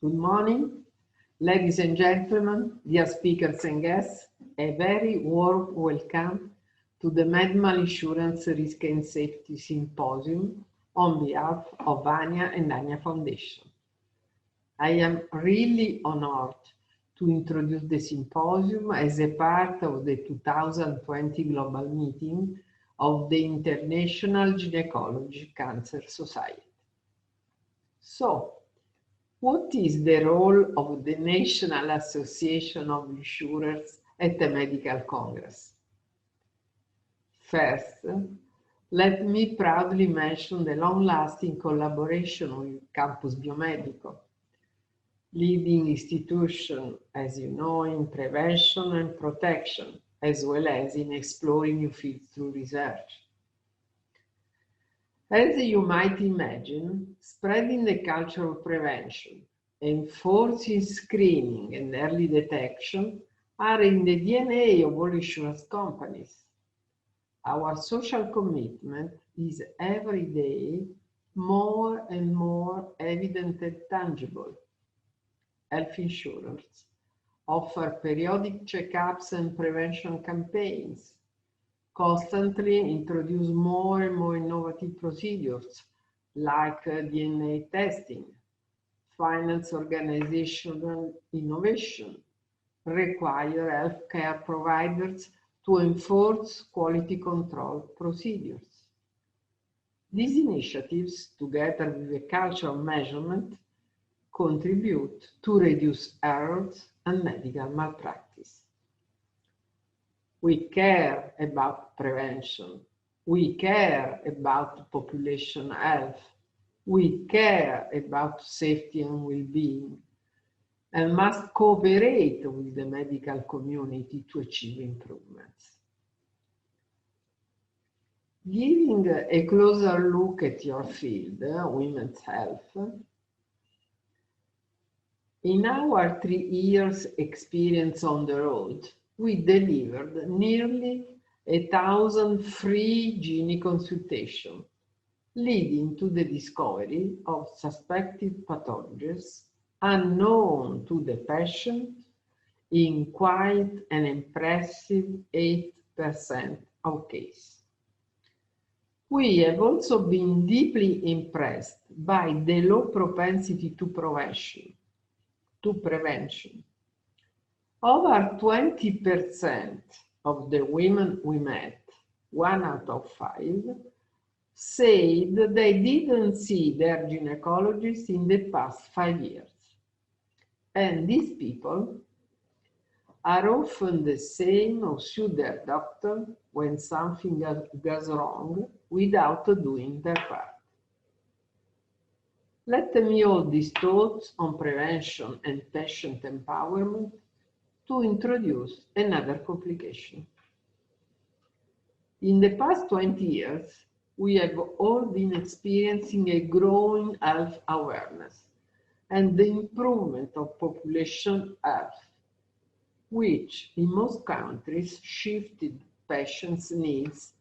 Good morning, ladies and gentlemen, dear speakers and guests. A very warm welcome to the Medmal Insurance Risk and Safety Symposium on behalf of ANIA and ANIA Foundation. I am really honored to introduce the symposium as a part of the 2020 global meeting of the International Gynecological Cancer Society. So, what is the role of the National Association of Insurers at the Medical Congress? First, let me proudly mention the long-lasting collaboration with Campus Biomedico, leading institution, as you know, in prevention and protection, as well as in exploring new fields through research. As you might imagine, spreading the culture of prevention, enforcing screening and early detection are in the DNA of all insurance companies. Our social commitment is every day more and more evident and tangible. Health insurers offer periodic checkups and prevention campaigns, constantly introduce more and more innovative procedures like DNA testing, finance organizational innovation, require healthcare providers to enforce quality control procedures. These initiatives, together with a culture of measurement, contribute to reduce errors and medical malpractice. We care about prevention. We care about population health. We care about safety and well-being, and must cooperate with the medical community to achieve improvements. Giving a closer look at your field, women's health, in our 3 years experience on the road, we delivered nearly 1,000 free gene consultations, leading to the discovery of suspected pathogens unknown to the patient in quite an impressive 8% of cases. We have also been deeply impressed by the low propensity to prevention. Over 20% of the women we met, 1 out of 5, said they didn't see their gynecologist in the past 5 years. And these people are often the same who sue their doctor when something goes wrong without doing their part. Let me hold these thoughts on prevention and patient empowerment to introduce another complication. In the past 20 years, we have all been experiencing a growing health awareness and the improvement of population health, which in most countries shifted patients' needs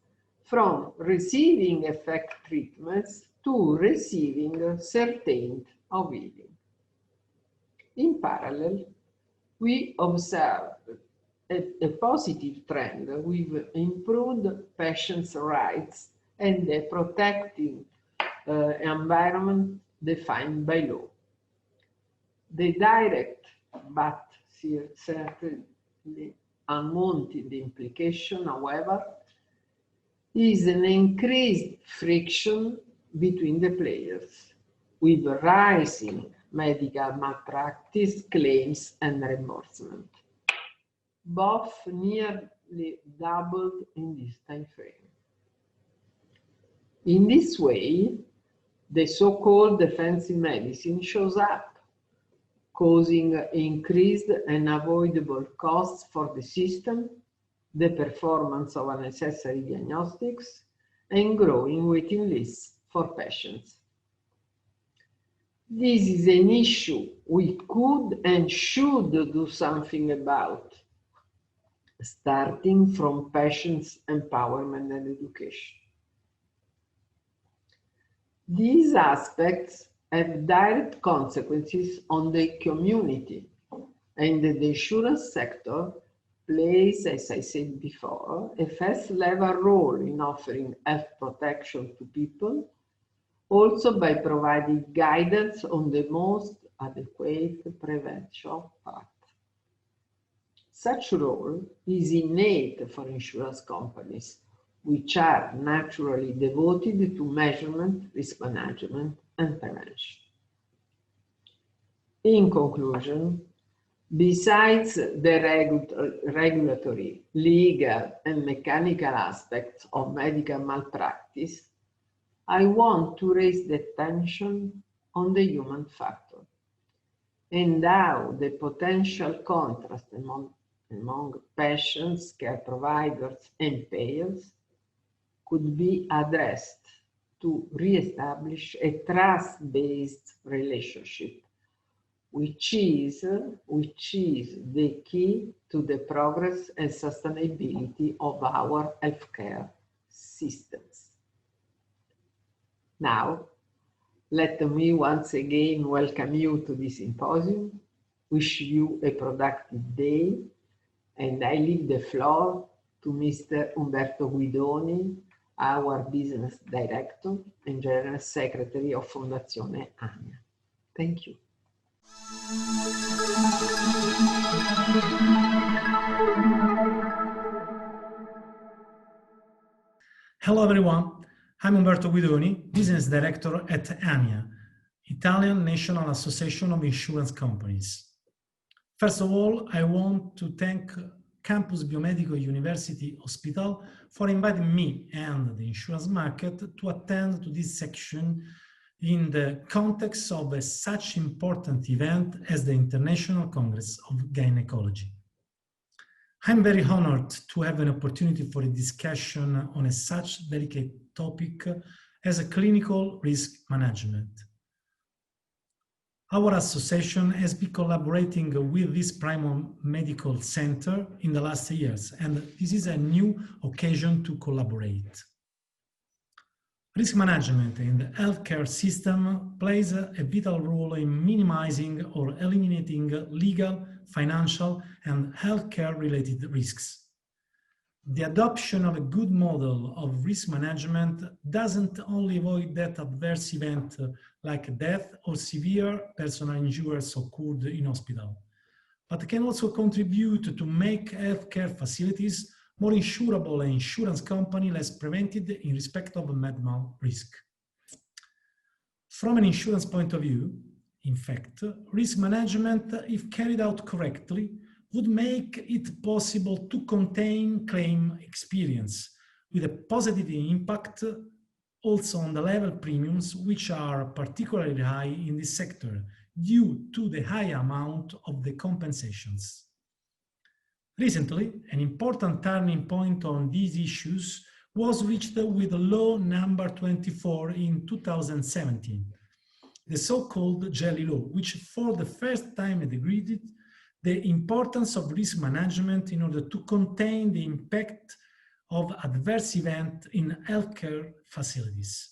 from receiving effective treatments to receiving certain of healing. In parallel, we observed a positive trend with improved patients' rights and a protecting environment defined by law. The direct but certainly unwanted implication, however, is an increased friction between the players, with rising medical malpractice claims and reimbursement. Both nearly doubled in this time frame. In this way, the so-called defensive medicine shows up, causing increased and avoidable costs for the system, the performance of unnecessary diagnostics, and growing waiting lists for patients. This is an issue we could and should do something about, starting from patients' empowerment and education. These aspects have direct consequences on the community, and the insurance sector plays, as I said before, a first-level role in offering health protection to people, also by providing guidance on the most adequate prevention path. Such role is innate for insurance companies, which are naturally devoted to measurement, risk management, and prevention. In conclusion, besides the regulatory, legal, and mechanical aspects of medical malpractice, I want to raise the attention on the human factor and how the potential contrast among patients, care providers, and payers could be addressed to re-establish a trust-based relationship, which is the key to the progress and sustainability of our healthcare systems. Now, let me once again welcome you to this symposium, wish you a productive day, and I leave the floor to Mr. Umberto Guidoni, our Business Director and General Secretary of Fondazione ANIA. Thank you. Hello everyone, I'm Umberto Guidoni, Business Director at ANIA, Italian National Association of Insurance Companies. First of all, I want to thank Campus Biomedico University Hospital for inviting me and the insurance market to attend to this section in the context of such important event as the International Congress of Gynecology. I'm very honored to have an opportunity for a discussion on such delicate topic as clinical risk management. Our association has been collaborating with this primary medical center in the last years, and this is a new occasion to collaborate. Risk management in the healthcare system plays a vital role in minimizing or eliminating legal, financial, and healthcare-related risks. The adoption of a good model of risk management doesn't only avoid that adverse event like death or severe personal injuries occurred in hospital, but can also contribute to make healthcare facilities more insurable and insurance company less prevented in respect of medmal risk. From an insurance point of view, in fact, risk management, if carried out correctly, would make it possible to contain claim experience with a positive impact also on the level premiums, which are particularly high in this sector due to the high amount of the compensations. Recently, an important turning point on these issues was reached with Law number 24 in 2017, the so-called Jelly Law, which for the first time agreed the importance of risk management in order to contain the impact of adverse events in healthcare facilities.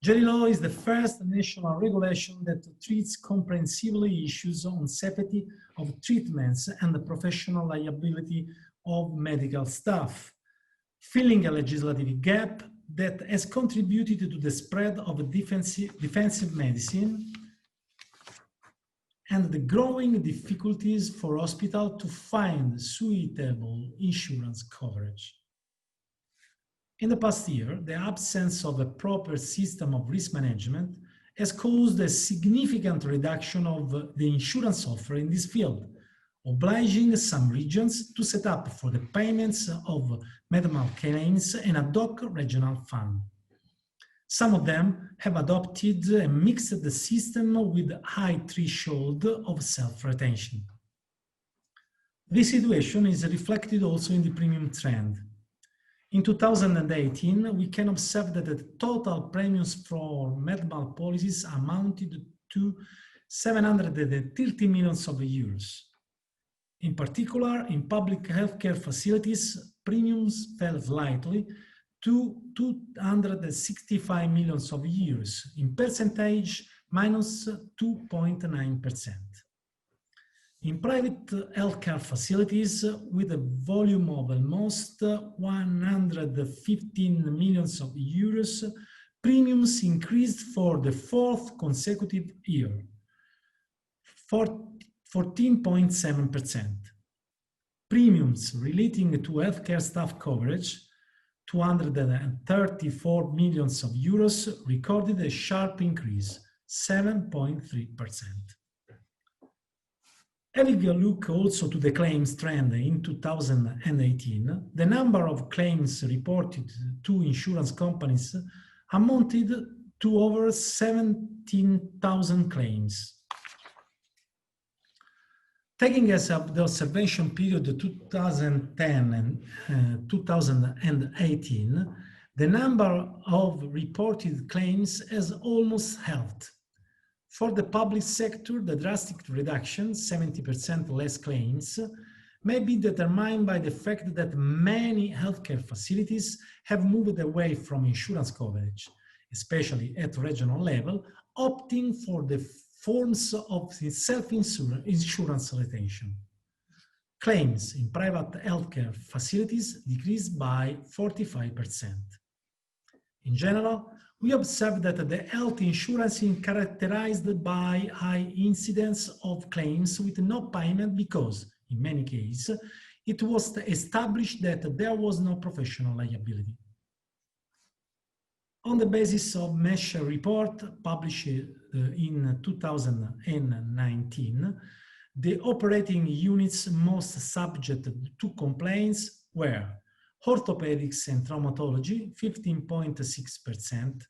Jelly Law is the first national regulation that treats comprehensively issues on safety of treatments and the professional liability of medical staff, filling a legislative gap that has contributed to the spread of defensive medicine and the growing difficulties for hospitals to find suitable insurance coverage. In the past year, the absence of a proper system of risk management has caused a significant reduction of the insurance offer in this field, obliging some regions to set up for the payments of medmal claims an ad hoc regional fund. Some of them have adopted a mixed system with high threshold of self-retention. This situation is reflected also in the premium trend. In 2018, we can observe that the total premiums for medmal policies amounted to 730 million euros. In particular, in public healthcare facilities, premiums fell slightly to 265 million euros, in percentage minus 2.9%. In private healthcare facilities with a volume of almost 115 million euros, premiums increased for the fourth consecutive year, 14.7%. Premiums relating to healthcare staff coverage, 234 million euros, recorded a sharp increase, 7.3%. Having a look also to the claims trend in 2018, the number of claims reported to insurance companies amounted to over 17,000 claims. Taking as of the observation period 2010 and 2018, the number of reported claims has almost halved. For the public sector, the drastic reduction, 70% less claims, may be determined by the fact that many healthcare facilities have moved away from insurance coverage, especially at regional level, opting for the forms of self-insurance retention. Claims in private healthcare facilities decreased by 45%. In general, we observe that the health insurance is characterized by high incidence of claims with no payment because, in many cases, it was established that there was no professional liability. On the basis of Mesh report published in 2019, the operating units most subject to complaints were orthopedics and traumatology, 15.6%,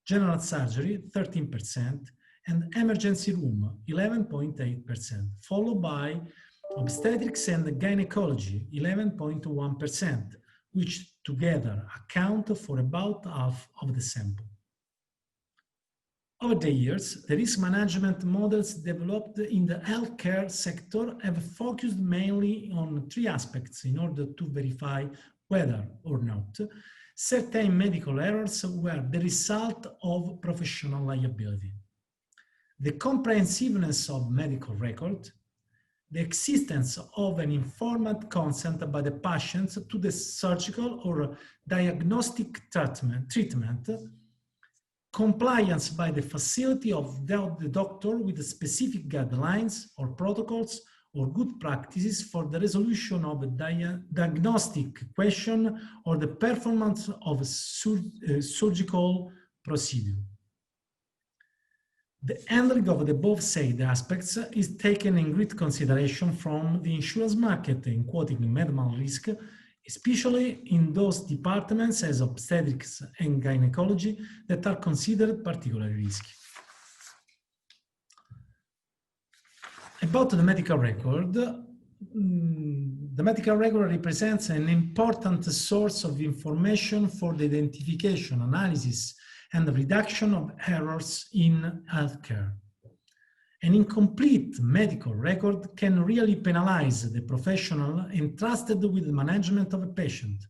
general surgery, 13%, and emergency room, 11.8%, followed by obstetrics and gynecology, 11.1%, which together account for about half of the sample. Over the years, the risk management models developed in the healthcare sector have focused mainly on three aspects in order to verify whether or not certain medical errors were the result of professional liability. The comprehensiveness of medical record, the existence of an informed consent by the patient to the surgical or diagnostic treatment, compliance by the facility of the doctor with specific guidelines or protocols or good practices for the resolution of a diagnostic question or the performance of a surgical procedure. The handling of the above said aspects is taken in great consideration from the insurance market in quoting Medmal risk, especially in those departments as obstetrics and gynecology that are considered particularly risky. About the medical record, the medical record represents an important source of information for the identification, analysis, and the reduction of errors in healthcare. An incomplete medical record can really penalize the professional entrusted with the management of a patient,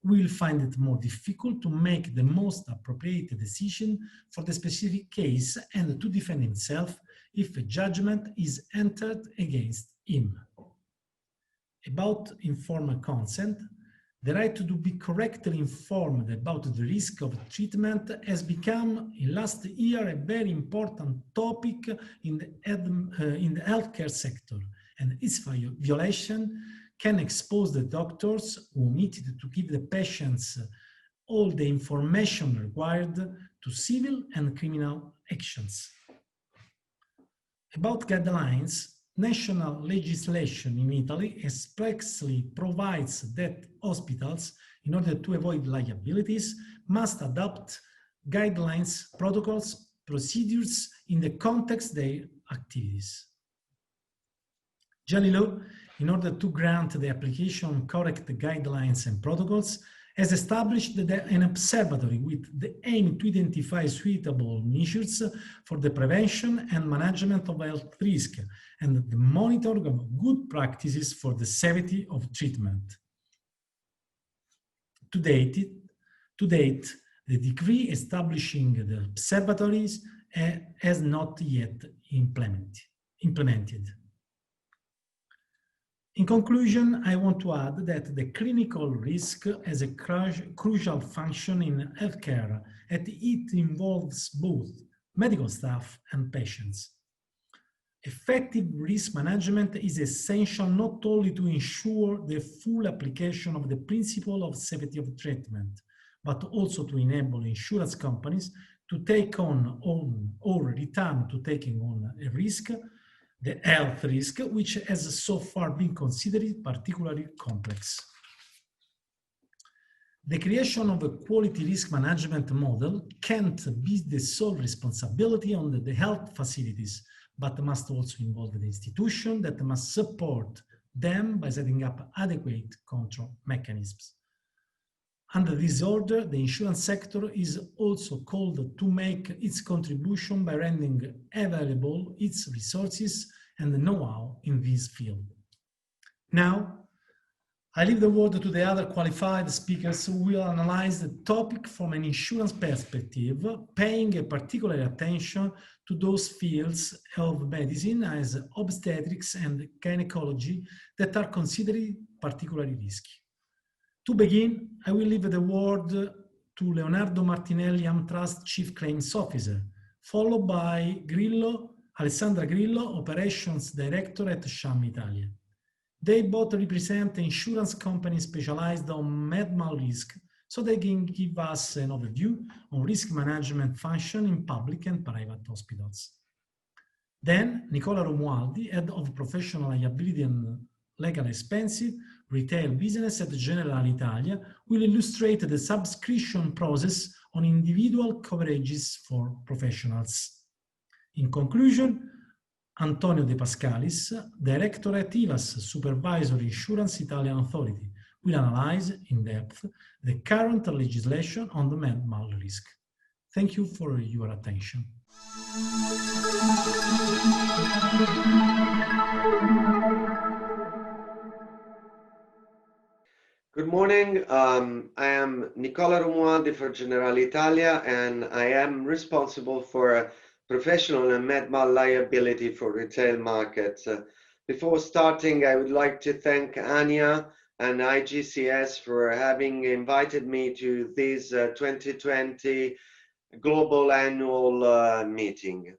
who will find it more difficult to make the most appropriate decision for the specific case and to defend himself if a judgment is entered against him. About informed consent, the right to be correctly informed about the risk of treatment has become, in last year, a very important topic in the healthcare sector, and its violation can expose the doctors who omitted to give the patients all the information required to civil and criminal actions. About guidelines, national legislation in Italy expressly provides that hospitals, in order to avoid liabilities, must adopt guidelines, protocols, procedures in the context of their activities. General law, in order to grant the application of correct guidelines and protocols, has established an observatory with the aim to identify suitable measures for the prevention and management of health risk and the monitoring of good practices for the safety of treatment. To date, To date, the decree establishing the observatories has not yet implemented. In conclusion, I want to add that the clinical risk has a crucial function in healthcare, and it involves both medical staff and patients. Effective risk management is essential not only to ensure the full application of the principle of safety of treatment, but also to enable insurance companies to take on or return to taking on a risk, the health risk, which has so far been considered particularly complex. The creation of a quality risk management model can't be the sole responsibility on the health facilities, but must also involve the institution that must support them by setting up adequate control mechanisms. Under this order, the insurance sector is also called to make its contribution by rendering available its resources and know-how in this field. Now, I leave the word to the other qualified speakers who will analyze the topic from an insurance perspective, paying a particular attention to those fields of medicine as obstetrics and gynecology that are considered particularly risky. To begin, I will leave the word to Leonardo Martinelli, AmTrust Chief Claims Officer, followed by Alessandra Grillo, Operations Director at Sham Italia. They both represent insurance companies specialized on medmal risk, so they can give us an overview on risk management function in public and private hospitals. Then, Nicola Romualdi, Head of Professional Liability and Legal Expenses, Retail Business at Generale Italia, will illustrate the subscription process on individual coverages for professionals. In conclusion, Antonio De Pascalis, Director at IVASS, Supervisory Insurance Italian Authority, will analyze in depth the current legislation on the medmal risk. Thank you for your attention. Good morning. I am Nicola Romualdi for Generale Italia, and I am responsible for professional and medmal liability for retail markets. Before starting, I would like to thank ANIA and IGCS for having invited me to this 2020 global annual meeting.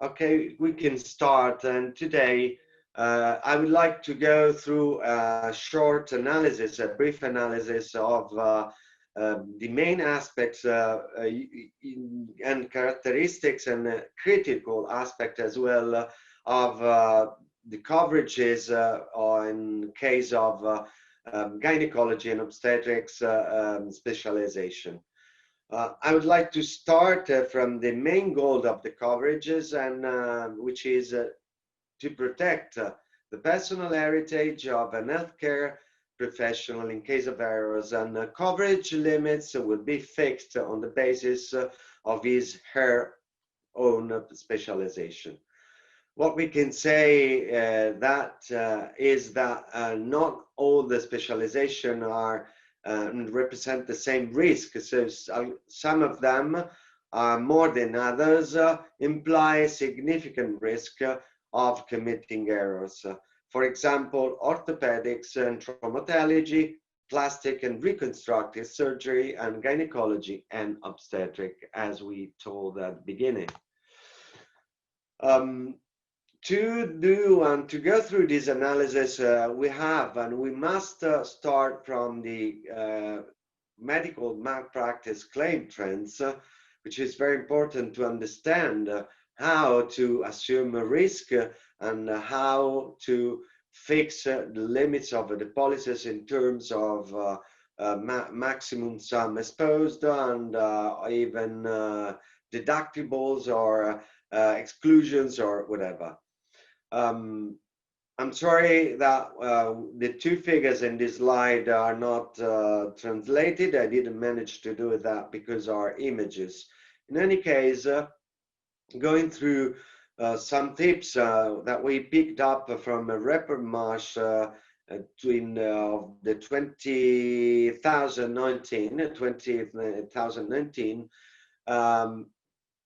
Okay, we can start, and today I would like to go through a short analysis, a brief analysis of the main aspects and characteristics and critical aspect as well of the coverages in case of gynecology and obstetrics specialization. I would like to start from the main goal of the coverages, and which is to protect the personal heritage of an healthcare professional in case of errors, and coverage limits will be fixed on the basis of her own specialization. What we can say is that not all the specialization are represent the same risk. So some of them are more than others, imply significant risk of committing errors. For example, orthopedics and traumatology, plastic and reconstructive surgery, and gynecology and obstetric, as we told at the beginning. To go through this analysis, we must start from the medical malpractice claim trends, which is very important to understand how to assume a risk and how to fix the limits of the policies in terms of maximum sum exposed and even deductibles or exclusions or whatever. I'm sorry that the two figures in this slide are not translated. I didn't manage to do that because our images. In any case, going through some tips that we picked up from a report marsh the 2019,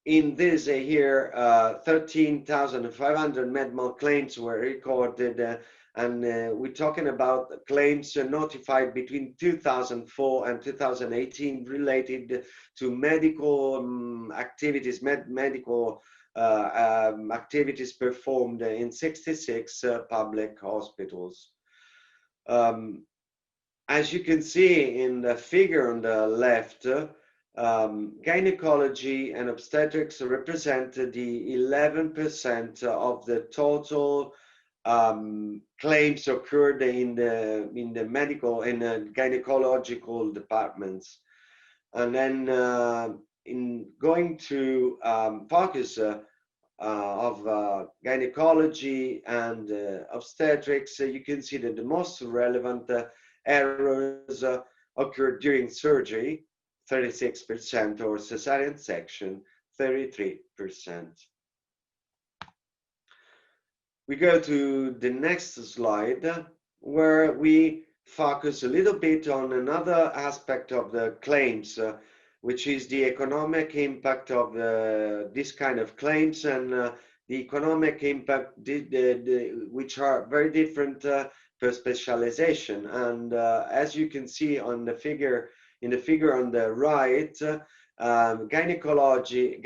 in this year, 13,500 Medmal claims were recorded, and we're talking about claims notified between 2004 and 2018 related to medical activities, medical activities performed in 66 public hospitals. As you can see in the figure on the left, gynecology and obstetrics represent the 11% of the total claims occurred in the gynecological departments. And then in going to focus of gynecology and obstetrics, you can see that the most relevant errors occurred during surgery, 36%, or cesarean section, 33%. We go to the next slide, where we focus a little bit on another aspect of the claims, which is the economic impact of this kind of claims, and the economic impact which are very different per specialization. And as you can see on the figure, in the figure on the right, gynecology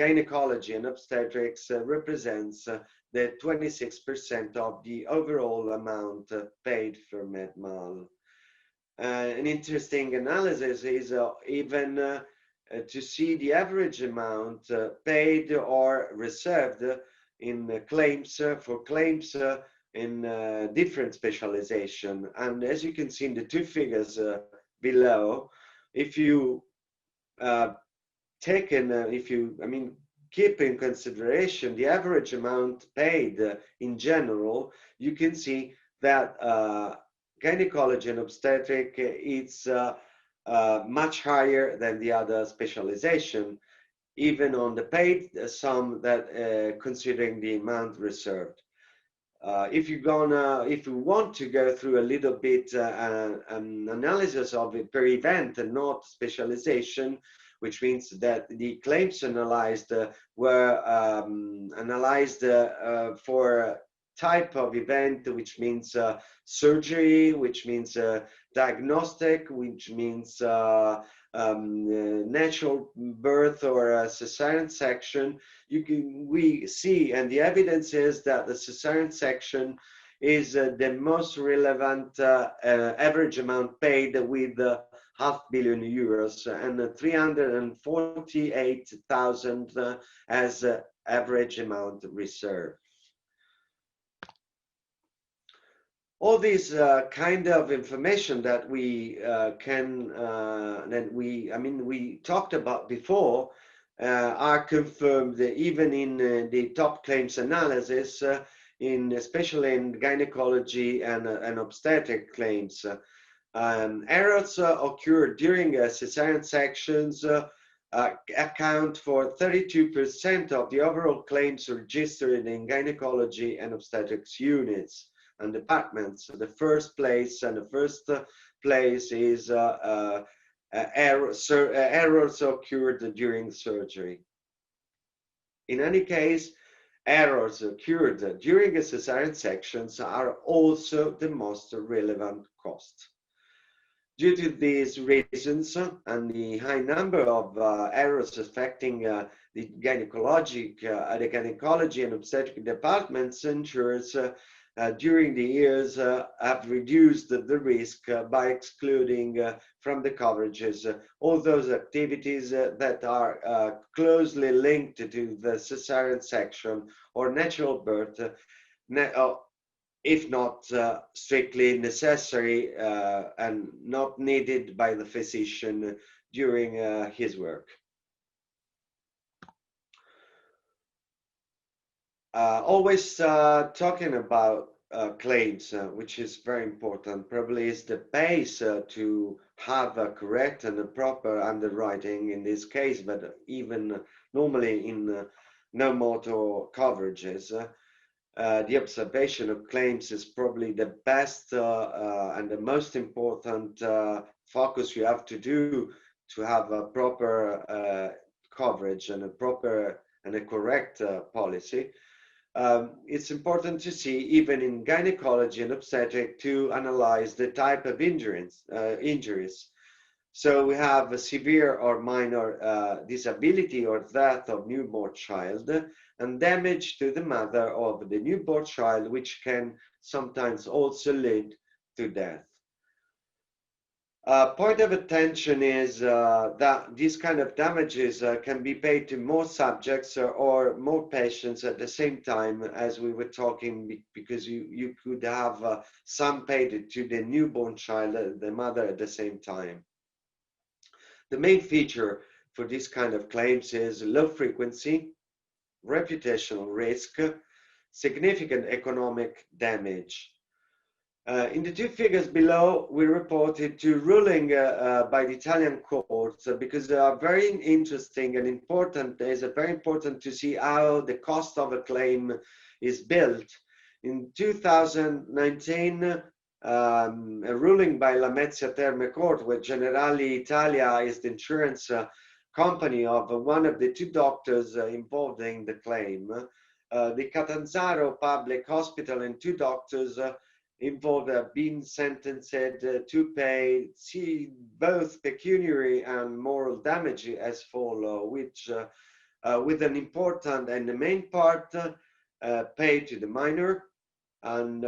and obstetrics represents the 26% of the overall amount paid for Medmal. An interesting analysis is even to see the average amount paid or reserved in claims for claims in different specialization. And as you can see in the two figures below, if you keep in consideration the average amount paid in general, you can see that gynecology and obstetric is much higher than the other specialization, even on the paid sum that considering the amount reserved. If you want to go through a little bit an analysis of it per event and not specialization, which means that the claims analyzed were analyzed for type of event, which means surgery, which means diagnostic, which means natural birth or a cesarean section. We see, and the evidence is that the cesarean section is the most relevant average amount paid, with €500 million and 348,000 as average amount reserved. All this kind of information that we we talked about before are confirmed even in the top claims analysis, especially in gynecology and obstetric claims. Errors occurred during cesarean sections account for 32% of the overall claims registered in gynecology and obstetrics units and departments. The first place is errors occurred during surgery. In any case, errors occurred during cesarean sections are also the most relevant cost. Due to these reasons and the high number of errors affecting the gynecology and obstetric departments, insurers during the years have reduced the risk by excluding from the coverages all those activities that are closely linked to the cesarean section or natural birth, if not strictly necessary and not needed by the physician during his work. Always talking about claims, which is very important, probably is the base to have a correct and a proper underwriting in this case, but even normally in no motor coverages. the observation of claims is probably the best and the most important focus you have to do to have a proper coverage and a proper and a correct policy. It's important to see, even in gynecology and obstetric, to analyze the type of injuries. So we have a severe or minor disability or death of newborn child, and damage to the mother of the newborn child, which can sometimes also lead to death. Point of attention is that these kind of damages can be paid to more subjects or more patients at the same time, as we were talking, because you could have some paid to the newborn child, the mother, at the same time. The main feature for this kind of claims is low frequency, reputational risk, significant economic damage. In the two figures below, we reported two rulings by the Italian courts because they are very interesting and important. It is very important to see how the cost of a claim is built. In 2019, a ruling by La Lamezia Terme Court, where Generale Italia is the insurance company of one of the two doctors involved in the claim. The Catanzaro Public Hospital and two doctors involved have been sentenced to pay both pecuniary and moral damage as follows, which with an important and the main part paid to the minor, and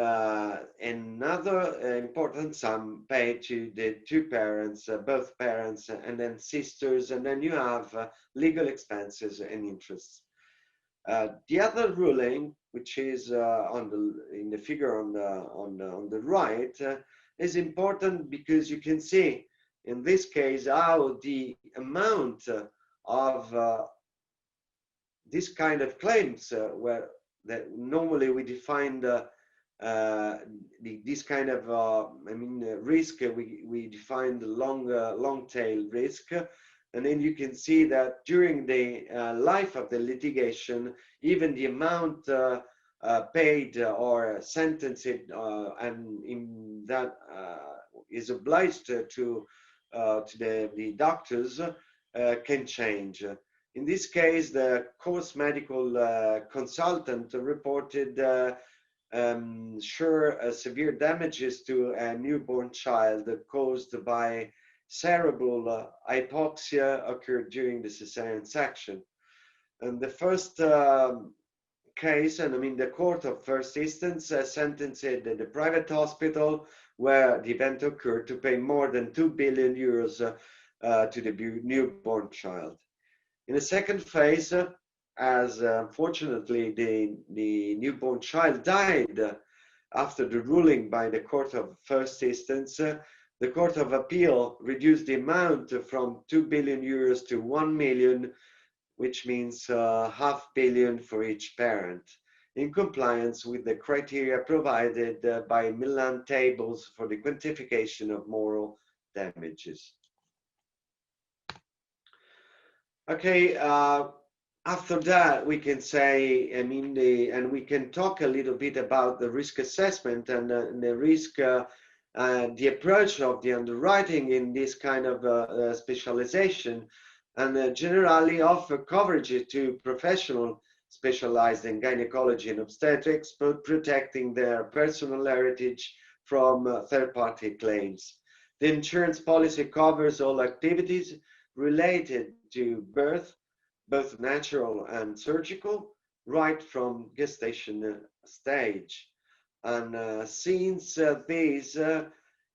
another important sum paid to the two parents, both parents, and then sisters, and then you have legal expenses and interests. The other ruling, which is in the figure on the right, is important because you can see in this case how the amount of this kind of claims where that normally we define this kind of risk, we define the long tail risk. And then you can see that during the life of the litigation, even the amount paid or sentenced and in that is obliged to the doctors can change. In this case, the course medical consultant reported severe damages to a newborn child caused by cerebral hypoxia occurred during the cesarean section. And the first case, and the court of first instance sentenced the private hospital where the event occurred to pay more than 2 billion euros to the newborn child. In the second phase, as unfortunately the newborn child died after the ruling by the court of first instance, the Court of Appeal reduced the amount from 2 billion euros to 1 million, which means $500 million for each parent, in compliance with the criteria provided by Milan tables for the quantification of moral damages. Okay, after that we can say, and we can talk a little bit about the risk assessment and the risk the approach of the underwriting in this kind of specialization, and Generale offer coverage to professionals specialized in gynecology and obstetrics, but protecting their personal heritage from third-party claims. The insurance policy covers all activities related to birth, both natural and surgical, right from gestation stage. And since this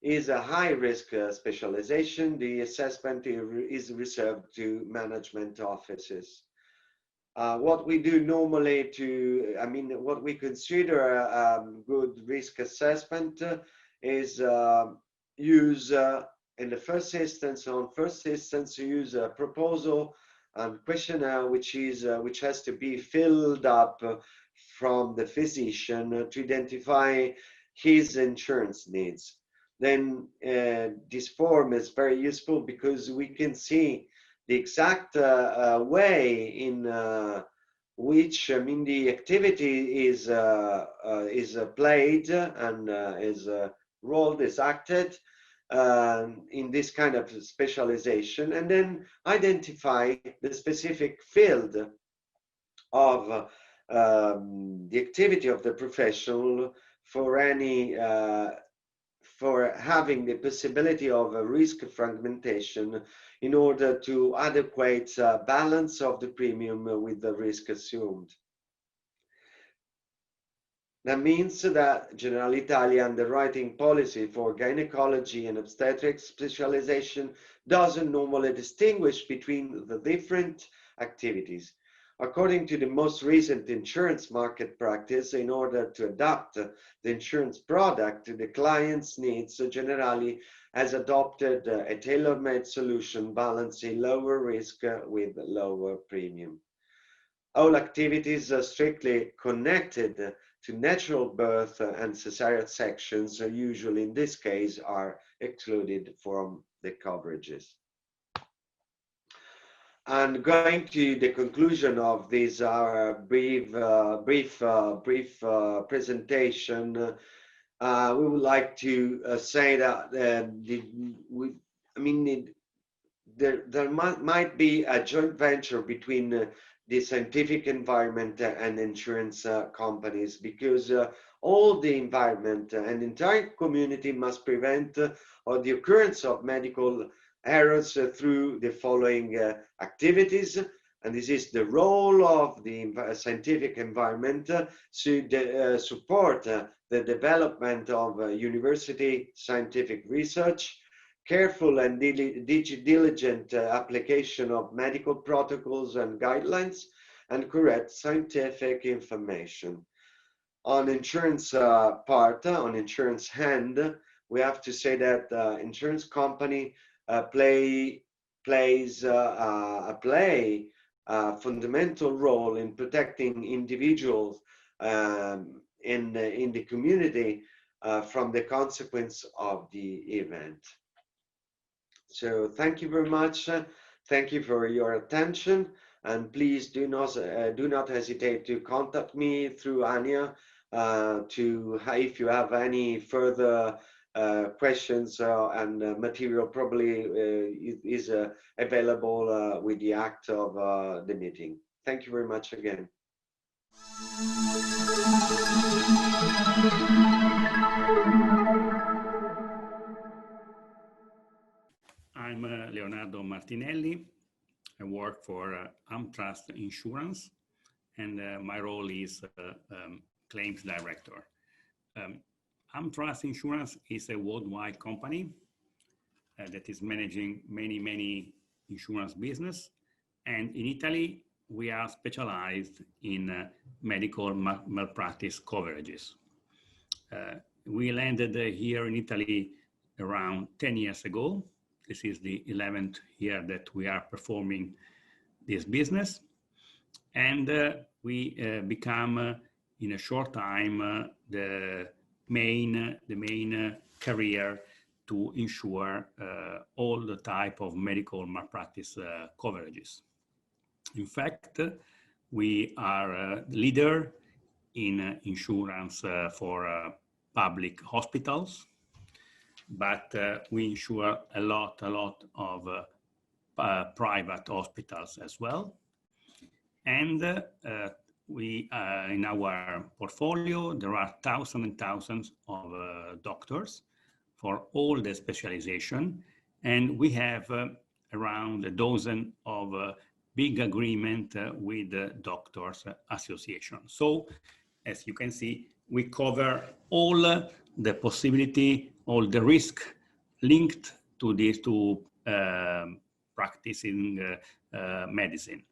is a high-risk specialization, the assessment is reserved to management offices. What we do normally what we consider a good risk assessment is use in the first instance, use a proposal and questionnaire which has to be filled up from the physician to identify his insurance needs. Then this form is very useful because we can see the exact way in which the activity is played and is rolled, is acted in this kind of specialization, and then identify the specific field of the activity of the professional for any for having the possibility of a risk fragmentation in order to adequate balance of the premium with the risk assumed. That means that Generale Italia underwriting policy for gynecology and obstetrics specialization doesn't normally distinguish between the different activities. According to the most recent insurance market practice, in order to adapt the insurance product to the client's needs, Generale has adopted a tailor-made solution balancing lower risk with lower premium. All activities are strictly connected to natural birth and cesarean sections, usually in this case, are excluded from the coverages. And going to the conclusion of this brief presentation, we would like to say that there might be a joint venture between the scientific environment and insurance companies, because all the environment and the entire community must prevent the occurrence of medical errors through the following activities. And this is the role of the scientific environment to support the development of university scientific research, careful and diligent application of medical protocols and guidelines, and correct scientific information. On insurance part, on insurance hand, we have to say that insurance company plays a fundamental role in protecting individuals in the community from the consequence of the event. So thank you very much. Thank you for your attention, and please do not hesitate to contact me through ANIA if you have any further questions, and material probably is available with the act of the meeting. Thank you very much again. I'm Leonardo Martinelli. I work for AmTrust Insurance, and my role is Claims Director. AmTrust Insurance is a worldwide company that is managing many insurance business. And in Italy, we are specialized in medical malpractice coverages. We landed here in Italy around 10 years ago. This is the 11th year that we are performing this business. And we become, in a short time, the main carrier to insure all the type of medical malpractice coverages. In fact, we are a leader in insurance for public hospitals, but we insure a lot of private hospitals as well. And we in our portfolio, there are thousands and thousands of doctors for all the specialization. And we have around a dozen of big agreement with the Doctors Association. So as you can see, we cover all the possibility, all the risk linked to this, to practicing medicine.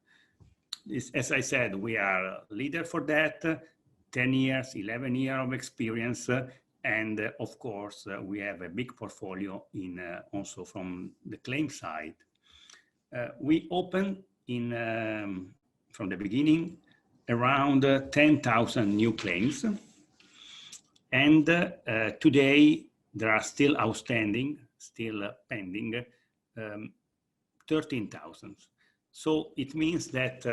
As I said, we are leader for that, 10 years, 11 years of experience. And of course, we have a big portfolio in also from the claim side. We opened in, from the beginning, around 10,000 new claims. And today, there are still outstanding, still pending, 13,000. So it means that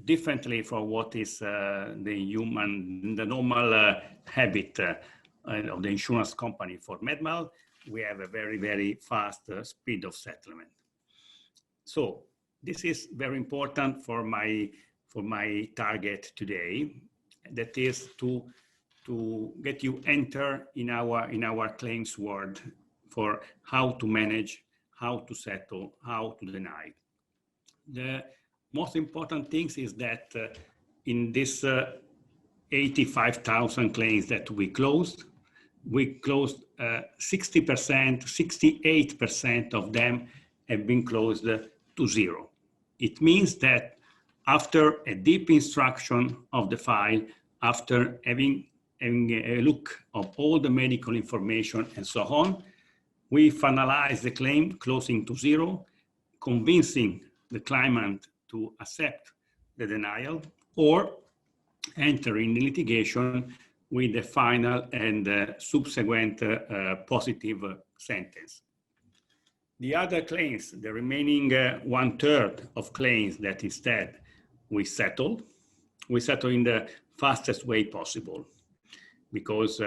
differently from what is the normal habit of the insurance company for Medmal, we have a very, very fast speed of settlement. So this is very important for my target today. That is to get you enter in our claims world for how to manage, how to settle, how to deny. The most important things is that in this 85,000 claims that we closed 60%, 68% of them have been closed to zero. It means that after a deep instruction of the file, after having a look of all the medical information and so on, we finalize the claim closing to zero, convincing the claimant to accept the denial or enter in litigation with the final and subsequent positive sentence. The other claims, the remaining 1/3 of claims that instead we settled in the fastest way possible, because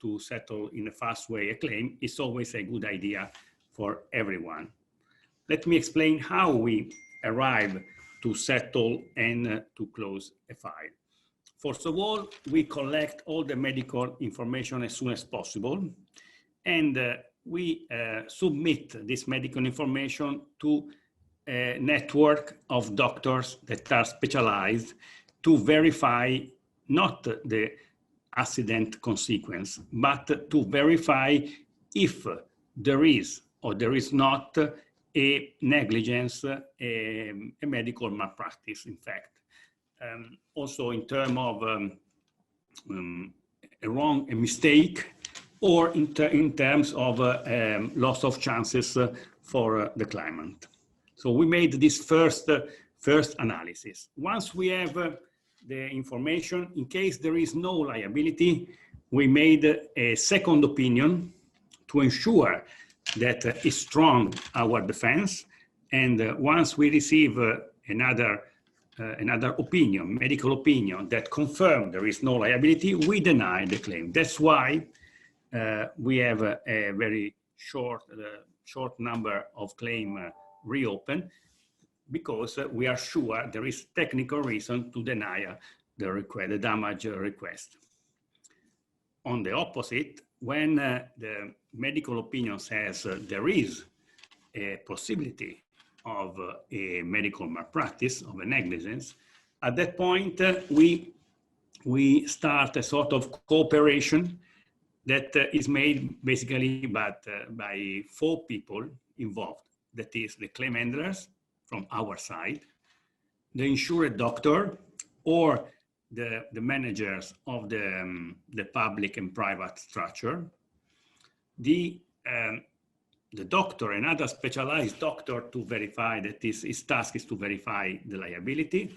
to settle in a fast way a claim is always a good idea for everyone. Let me explain how we arrive to settle and to close a file. First of all, we collect all the medical information as soon as possible, and we submit this medical information to a network of doctors that are specialized to verify not the accident consequence, but to verify if there is or there is not a negligence, a medical malpractice, in fact. Also in terms of a mistake, or in terms of loss of chances for the claimant. So we made this first analysis. Once we have the information, in case there is no liability, we made a second opinion to ensure that is strong our defense. And once we receive another opinion, medical opinion that confirms there is no liability, we deny the claim. That's why we have a very short number of claims reopened, because we are sure there is technical reason to deny the damage request. On the opposite, when the medical opinion says there is a possibility of a medical malpractice, of a negligence, at that point we start a sort of cooperation that is made basically by 4 people involved. That is the claim handlers from our side, the insured doctor, or the managers of the public and private structure, the doctor, another specialized doctor to verify that his task is to verify the liability,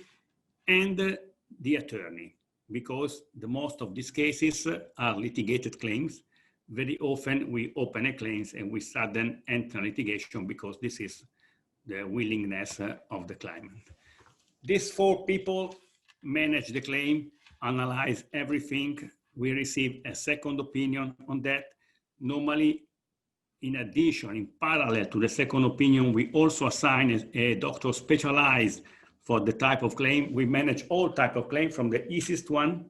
and the attorney, because the most of these cases are litigated claims. Very often we open a claims and we suddenly enter litigation because this is the willingness of the claimant. These 4 people manage the claim, analyze everything. We receive a second opinion on that. Normally, in addition, in parallel to the second opinion, we also assign a doctor specialized for the type of claim. We manage all type of claim, from the easiest one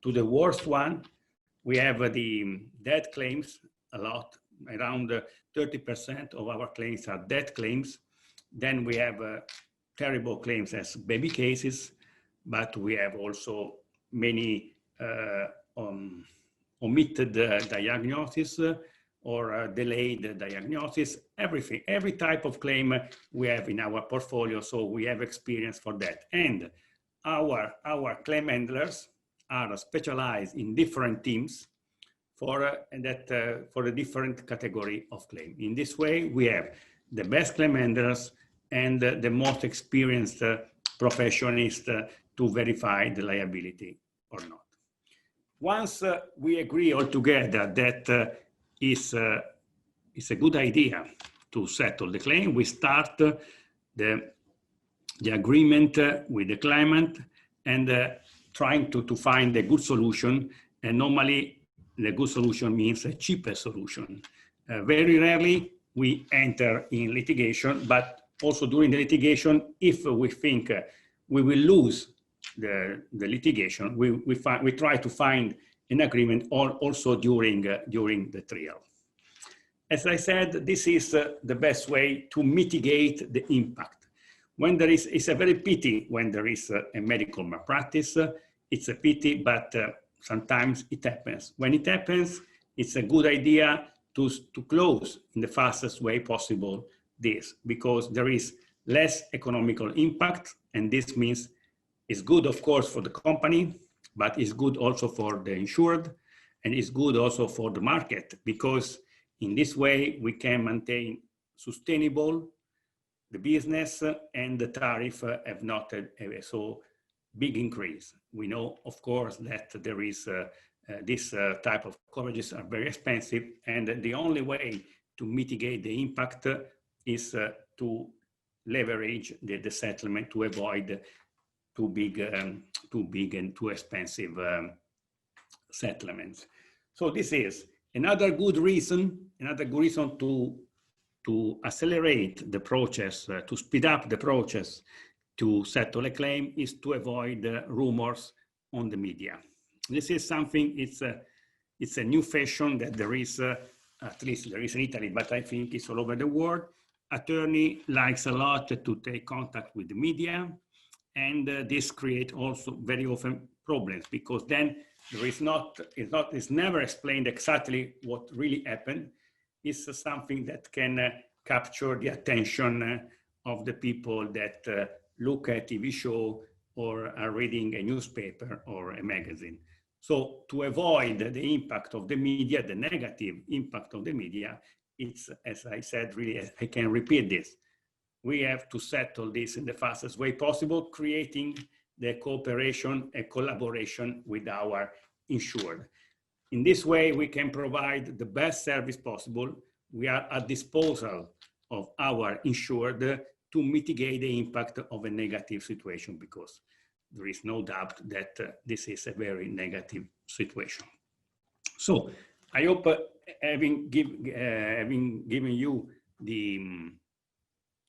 to the worst one. We have the death claims a lot. Around 30% of our claims are death claims. Then we have terrible claims as baby cases, but we have also many omitted diagnosis or delayed diagnosis, everything, every type of claim we have in our portfolio, so we have experience for that. And our claim handlers are specialized in different teams for a different category of claim. In this way, we have the best claim handlers and the most experienced professionals to verify the liability or not. Once we agree all together that it's a good idea to settle the claim, we start the the agreement with the claimant and trying to find a good solution. And normally the good solution means a cheaper solution. Very rarely we enter in litigation, but also during the litigation, if we think we will lose the litigation, we try to find an agreement also during the trial. As I said, this is the best way to mitigate the impact. When there is, it's a very pity when there is a medical malpractice. It's a pity, but sometimes it happens. When it happens, it's a good idea to close in the fastest way possible this, because there is less economical impact, and this means it's good, of course, for the company, but it's good also for the insured, and it's good also for the market, because in this way we can maintain sustainable the business, and the tariff have not a so big increase. We know, of course, that there is this type of coverages are very expensive, and the only way to mitigate the impact is to leverage the settlement to avoid too big and too expensive settlements. So this is another good reason to accelerate the process, to speed up the process to settle a claim, is to avoid rumors on the media. This is something, it's a new fashion that there is, at least there is in Italy, but I think it's all over the world. Attorney likes a lot to take contact with the media, and this creates also very often problems, because then there is it's never explained exactly what really happened. It's something that can capture the attention of the people that look at TV show or are reading a newspaper or a magazine. So to avoid the impact of the media, the negative impact of the media, it's, as I said, really, I can repeat this. We have to settle this in the fastest way possible, creating the cooperation and collaboration with our insured. In this way, we can provide the best service possible. We are at disposal of our insured to mitigate the impact of a negative situation, because there is no doubt that this is a very negative situation. So I hope having given you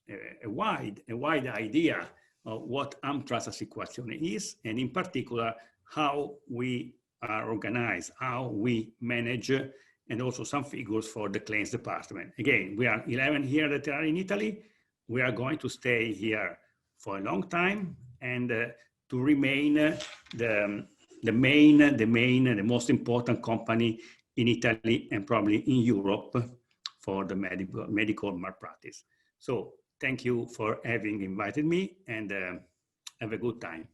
a wide idea of what AmTrust Assicurazioni is, and in particular, how we are organized, how we manage, and also some figures for the claims department. Again, we are 11 here that are in Italy. We are going to stay here for a long time, and to remain the most important company in Italy and probably in Europe for the medical malpractice. So thank you for having invited me, and have a good time.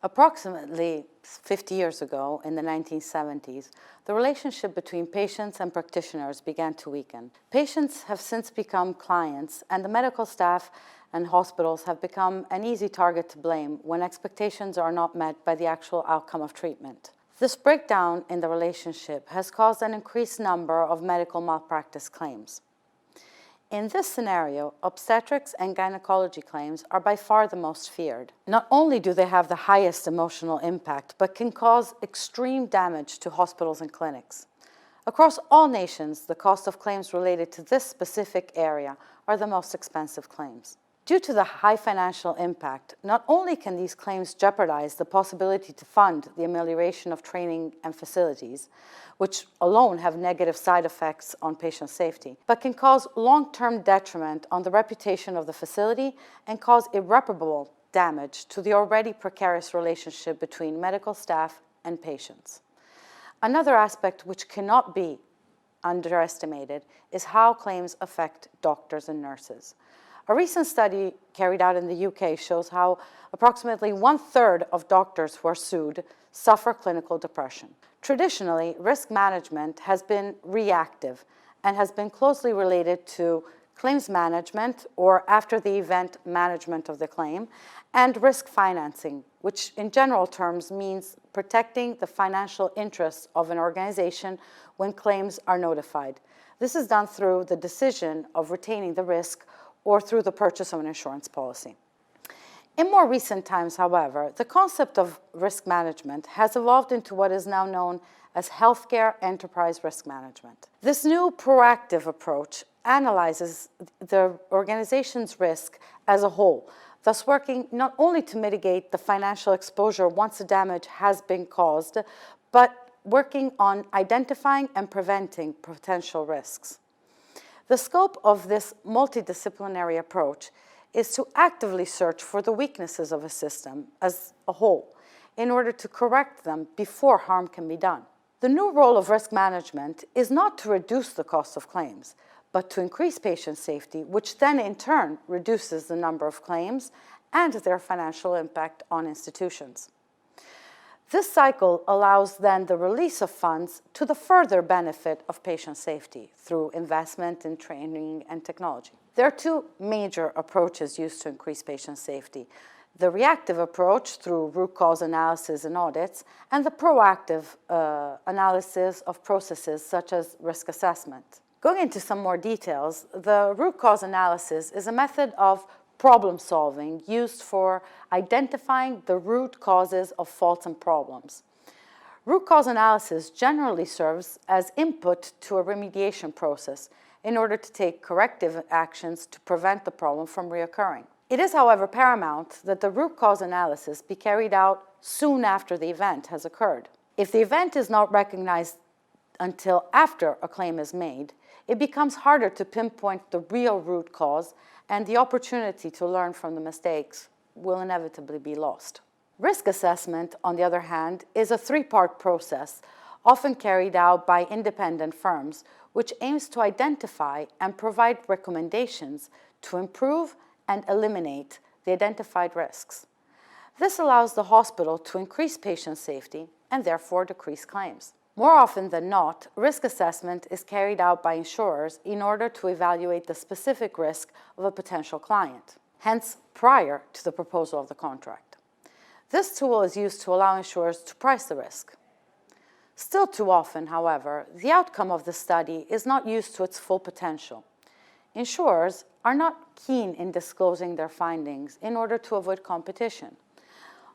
Approximately 50 years ago, in the 1970s, the relationship between patients and practitioners began to weaken. Patients have since become clients, and the medical staff and hospitals have become an easy target to blame when expectations are not met by the actual outcome of treatment. This breakdown in the relationship has caused an increased number of medical malpractice claims. In this scenario, obstetrics and gynecology claims are by far the most feared. Not only do they have the highest emotional impact, but can cause extreme damage to hospitals and clinics. Across all nations, the cost of claims related to this specific area are the most expensive claims. Due to the high financial impact, not only can these claims jeopardize the possibility to fund the amelioration of training and facilities, which alone have negative side effects on patient safety, but can cause long-term detriment on the reputation of the facility and cause irreparable damage to the already precarious relationship between medical staff and patients. Another aspect which cannot be underestimated is how claims affect doctors and nurses. A recent study carried out in the UK shows how approximately 1/3 of doctors who are sued suffer clinical depression. Traditionally, risk management has been reactive and has been closely related to claims management, or after the event management of the claim, and risk financing, which in general terms means protecting the financial interests of an organization when claims are notified. This is done through the decision of retaining the risk or through the purchase of an insurance policy. In more recent times, however, the concept of risk management has evolved into what is now known as healthcare enterprise risk management. This new proactive approach analyzes the organization's risk as a whole, thus working not only to mitigate the financial exposure once the damage has been caused, but working on identifying and preventing potential risks. The scope of this multidisciplinary approach is to actively search for the weaknesses of a system as a whole in order to correct them before harm can be done. The new role of risk management is not to reduce the cost of claims, but to increase patient safety, which then in turn reduces the number of claims and their financial impact on institutions. This cycle allows then the release of funds to the further benefit of patient safety through investment in training and technology. There are two major approaches used to increase patient safety: the reactive approach through root cause analysis and audits, and the proactive analysis of processes such as risk assessment. Going into some more details, the root cause analysis is a method of problem solving used for identifying the root causes of faults and problems. Root cause analysis generally serves as input to a remediation process in order to take corrective actions to prevent the problem from reoccurring. It is, however, paramount that the root cause analysis be carried out soon after the event has occurred. If the event is not recognized until after a claim is made, it becomes harder to pinpoint the real root cause, and the opportunity to learn from the mistakes will inevitably be lost. Risk assessment, on the other hand, is a three-part process, often carried out by independent firms, which aims to identify and provide recommendations to improve and eliminate the identified risks. This allows the hospital to increase patient safety and therefore decrease claims. More often than not, risk assessment is carried out by insurers in order to evaluate the specific risk of a potential client, hence prior to the proposal of the contract. This tool is used to allow insurers to price the risk. Still too often, however, the outcome of the study is not used to its full potential. Insurers are not keen in disclosing their findings in order to avoid competition.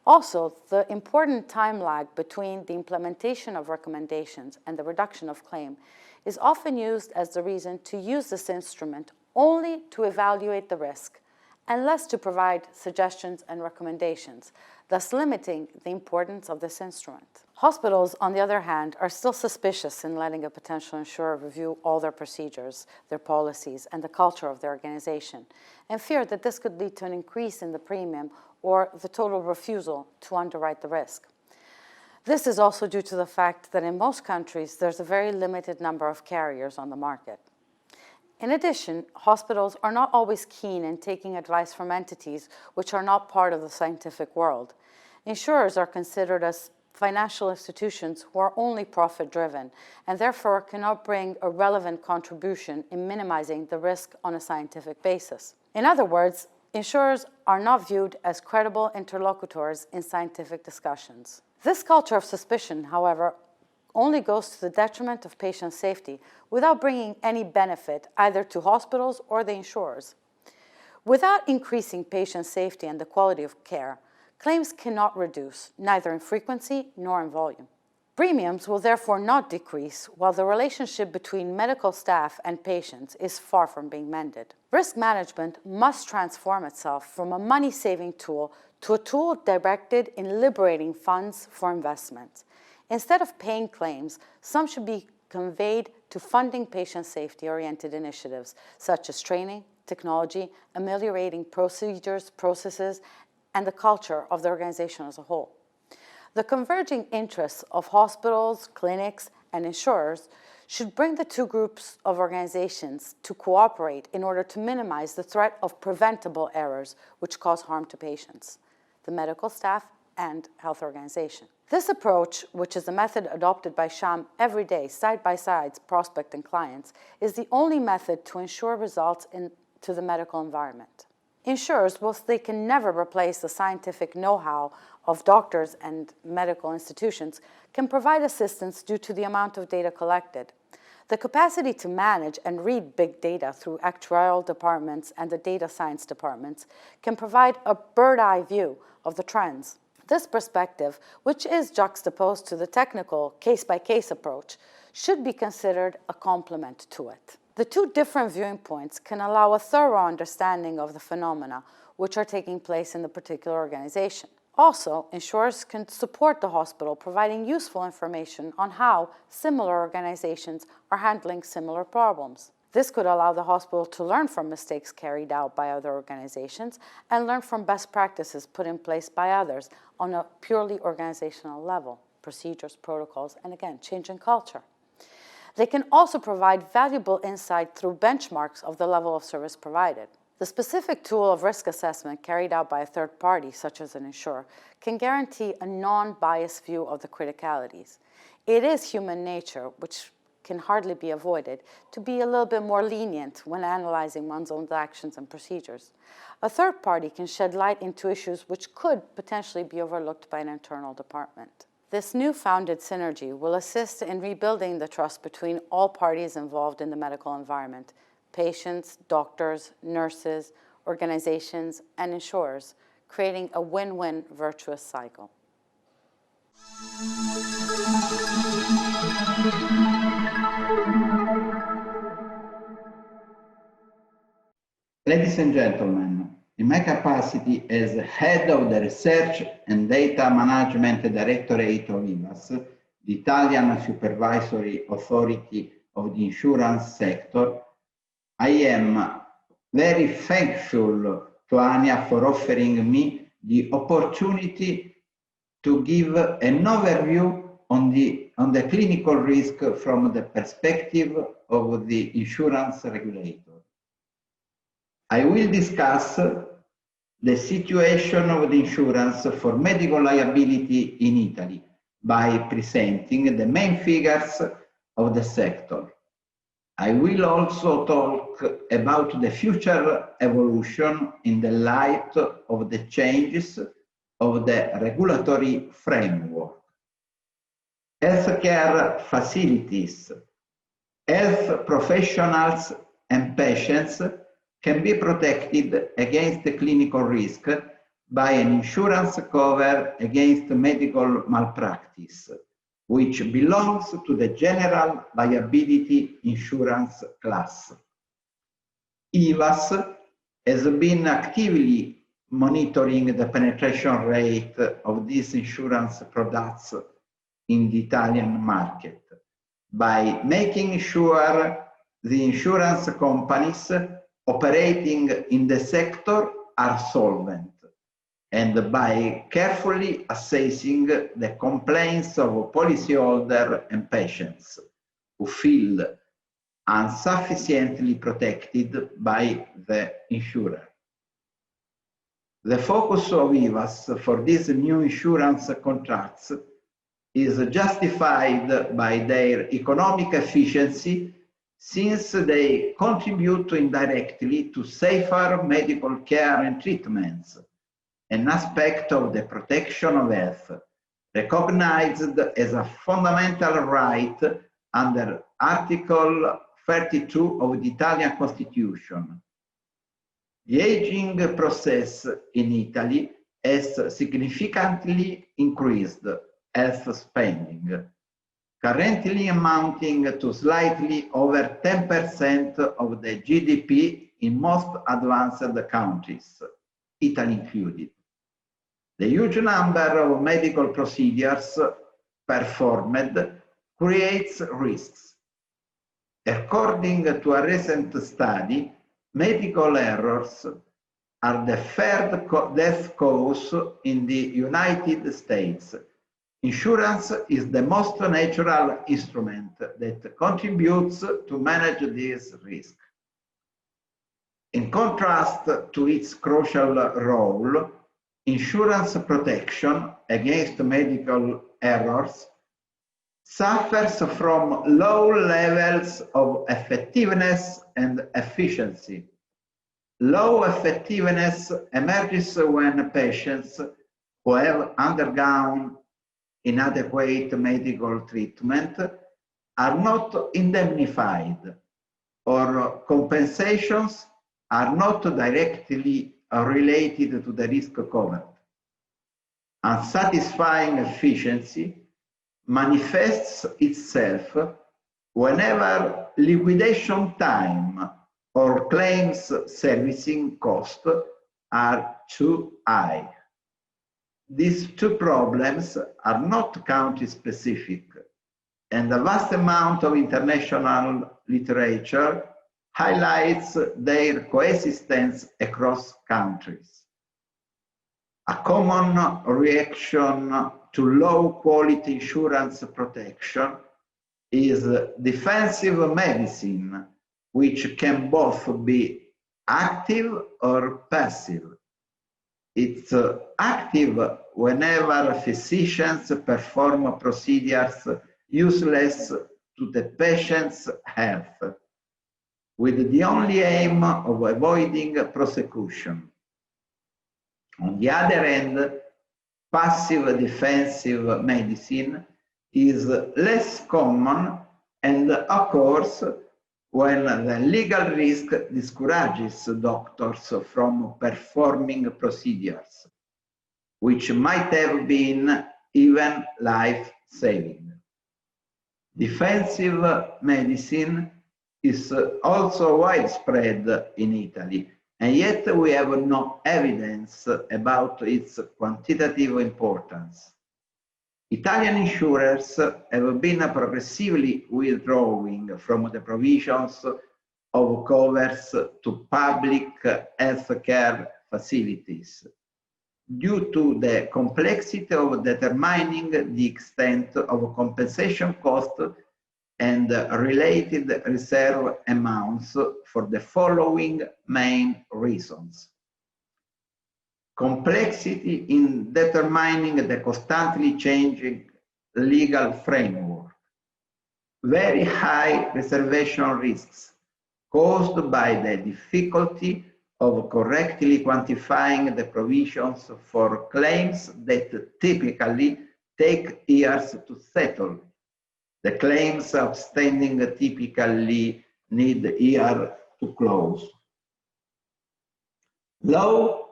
Also, the important time lag between the implementation of recommendations and the reduction of claim is often used as the reason to use this instrument only to evaluate the risk and less to provide suggestions and recommendations, thus limiting the importance of this instrument. Hospitals, on the other hand, are still suspicious in letting a potential insurer review all their procedures, their policies, and the culture of their organization, and fear that this could lead to an increase in the premium or the total refusal to underwrite the risk. This is also due to the fact that in most countries, there's a very limited number of carriers on the market. In addition, hospitals are not always keen in taking advice from entities which are not part of the scientific world. Insurers are considered as financial institutions who are only profit-driven and therefore cannot bring a relevant contribution in minimizing the risk on a scientific basis. In other words, insurers are not viewed as credible interlocutors in scientific discussions. This culture of suspicion, however, only goes to the detriment of patient safety without bringing any benefit either to hospitals or the insurers. Without increasing patient safety and the quality of care, claims cannot reduce, neither in frequency nor in volume. Premiums will therefore not decrease, while the relationship between medical staff and patients is far from being mended. Risk management must transform itself from a money-saving tool to a tool directed in liberating funds for investment. Instead of paying claims, some should be conveyed to funding patient safety-oriented initiatives, such as training, technology, ameliorating procedures, processes, and the culture of the organization as a whole. The converging interests of hospitals, clinics, and insurers should bring the two groups of organizations to cooperate in order to minimize the threat of preventable errors which cause harm to patients, the medical staff, and health organization. This approach, which is a method adopted by Sham every day, side by side, prospect and clients, is the only method to ensure results to the medical environment. Insurers, whilst they can never replace the scientific know-how of doctors and medical institutions, can provide assistance due to the amount of data collected. The capacity to manage and read big data through actuarial departments and the data science departments can provide a bird's-eye view of the trends. This perspective, which is juxtaposed to the technical case-by-case approach, should be considered a complement to it. The two different viewing points can allow a thorough understanding of the phenomena which are taking place in the particular organization. Also, insurers can support the hospital, providing useful information on how similar organizations are handling similar problems. This could allow the hospital to learn from mistakes carried out by other organizations and learn from best practices put in place by others on a purely organizational level, procedures, protocols, and again, change in culture. They can also provide valuable insight through benchmarks of the level of service provided. The specific tool of risk assessment carried out by a third party, such as an insurer, can guarantee a non-biased view of the criticalities. It is human nature, which can hardly be avoided, to be a little bit more lenient when analyzing one's own actions and procedures. A third party can shed light into issues which could potentially be overlooked by an internal department. This new-founded synergy will assist in rebuilding the trust between all parties involved in the medical environment: patients, doctors, nurses, organizations, and insurers, creating a win-win virtuous cycle. Ladies and gentlemen, in my capacity as head of the Research and Data Management Directorate of IVASS, the Italian supervisory authority of the insurance sector, I am very thankful to ANIA for offering me the opportunity to give an overview on the clinical risk from the perspective of the insurance regulator. I will discuss the situation of the insurance for medical liability in Italy by presenting the main figures of the sector. I will also talk about the future evolution in the light of the changes of the regulatory framework. Healthcare facilities, health professionals and patients can be protected against the clinical risk by an insurance cover against medical malpractice, which belongs to the general liability insurance class. IVASS has been actively monitoring the penetration rate of these insurance products in the Italian market by making sure the insurance companies operating in the sector are solvent, and by carefully assessing the complaints of policyholders and patients who feel insufficiently protected by the insurer. The focus of IVASS for these new insurance contracts is justified by their economic efficiency, since they contribute indirectly to safer medical care and treatments, an aspect of the protection of health, recognized as a fundamental right under Article 32 of the Italian Constitution. The aging process in Italy has significantly increased health spending, currently amounting to slightly over 10% of the GDP in most advanced countries, Italy included. The huge number of medical procedures performed creates risks. According to a recent study, medical errors are the third death cause in the United States. Insurance is the most natural instrument that contributes to manage this risk. In contrast to its crucial role, insurance protection against medical errors suffers from low levels of effectiveness and efficiency. Low effectiveness emerges when patients who have undergone inadequate medical treatment are not indemnified, or compensations are not directly related to the risk covered. Unsatisfying efficiency manifests itself whenever liquidation time or claims servicing costs are too high. These two problems are not country-specific, and a vast amount of international literature highlights their coexistence across countries. A common reaction to low-quality insurance protection is defensive medicine, which can both be active or passive. It's active whenever physicians perform procedures useless to the patient's health, with the only aim of avoiding prosecution. On the other hand, passive defensive medicine is less common and occurs when the legal risk discourages doctors from performing procedures, which might have been even life-saving. Defensive medicine is also widespread in Italy, and yet we have no evidence about its quantitative importance. Italian insurers have been progressively withdrawing from the provisions of covers to public healthcare facilities due to the complexity of determining the extent of compensation cost and related reserve amounts for the following main reasons. Complexity in determining the constantly changing legal framework. Very high reservation risks caused by the difficulty of correctly quantifying the provisions for claims that typically take years to settle. The claims outstanding typically need a year to close. Low